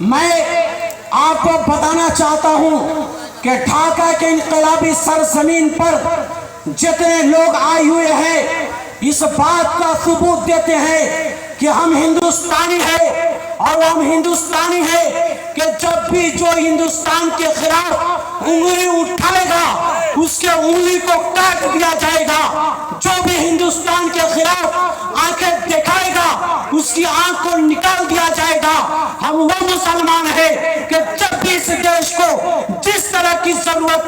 मैं आपको बताना चाहता हूं कि ढाका के इनकलाबी सरजमीन पर जितने लोग आए हुए हैं इस बात का सबूत देते हैं कि हम हिंदुस्तानी हैं। और हम हिंदुस्तानी हैं कि जब भी जो हिंदुस्तान के खिलाफ उंगली उठाएगा उसके उंगली को काट दिया जाएगा। जो भी हिंदुस्तान के खिलाफ आंखें दिखाएगा उसकी आंख को निकाल दिया जाएगा। हम वो मुसलमान हैं कि जब भी इस देश को जिस तरह की जरूरत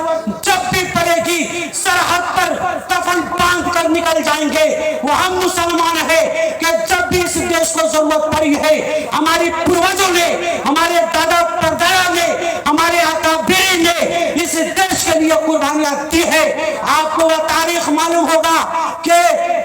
जब भी पड़ेगी सरहद पर कफन बांध कर निकल जाएंगे। वो हम मुसलमान हैं कि जब भी इस देश को जरूरत पड़ी है हमारी पूर्वजों ने, हमारे दादा परदादा ने, हमारे अकाबिर ने इस देश के लिए कुर्बानियां दी है। आपको वह तारीख मालूम होगा कि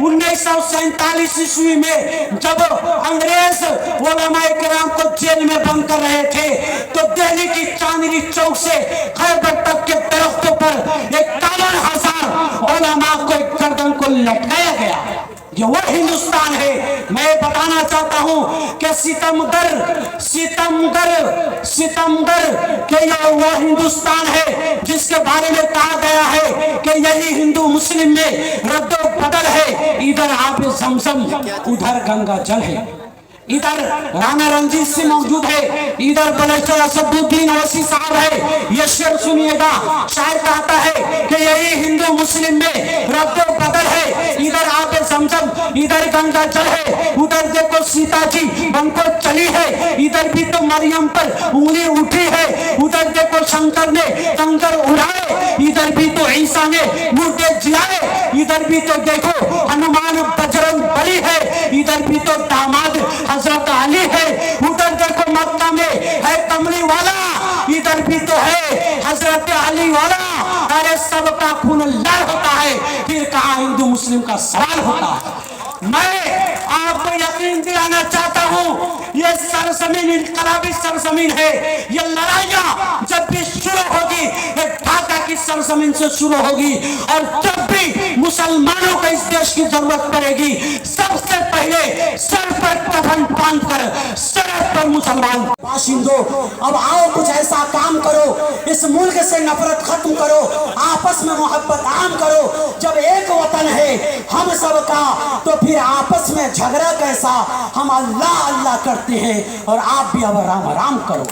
1947 ईस्वी में जब अंग्रेज उलमाए किराम को जेल में बंद कर रहे थे तो दिल्ली की चांदनी चौक से खैबर तक के दरख्तों पर 51,000 उलमा को गर्दन को लटकाया गया। ये वो हिंदुस्तान है। मैं बताना चाहता हूं कि सितमगर के यह वो हिंदुस्तान है जिसके बारे में कहा गया है कि यही हिंदू मुस्लिम में रद्दो बदल है। इधर आप जमजम उधर गंगा जल है। इधर राणा रंजीत सिंह मौजूद है, इधर बलेश्वर असदुद्दीन ओवैसी साहब है। ये शेर सुनिएगा, शायर कहता है कि यही हिंदू मुस्लिम में रद्दो बदल है। इधर आप समझम, इधर गंगा जल है। उधर देखो सीता जी बनकर चली है, इधर भी तो मरियम पर उंगली उठी है। उधर देखो शंकर ने कंकर उड़ाए, इधर भी तो ईसा ने मुर्दे जिलाए। इधर भी तो देखो हनुमान बजरंग बली है, इधर भी तो दामाद हजरत अली है। उधर देखो मक्का में है कमली वाला, इधर भी तो है हजरत अली वाला। अरे सबका खून लाल होता है, फिर कहाँ हिंदू मुस्लिम का सवाल होता है। मैं आपको यकीन दिलाना चाहता हूँ ये सरजमीन इनकलाबी सरजमीन है। ये लड़ाइयाँ जब भी शुरू होगी ये ढाका की सरजमीन से शुरू होगी। और जब भी मुसलमानों को इस देश की जरूरत पड़ेगी सबसे पहले सर पर कफन बांधकर सड़क पर मुसलमान बाशिंदों अब आओ कुछ ऐसा काम करो, इस मुल्क से नफरत खत्म करो, आपस में मोहब्बत आम करो। जब एक वतन है हम सबका तो फिर आपस में झगड़ा कैसा। हम अल्लाह अल्लाह करते हैं और आप भी अब राम राम करो।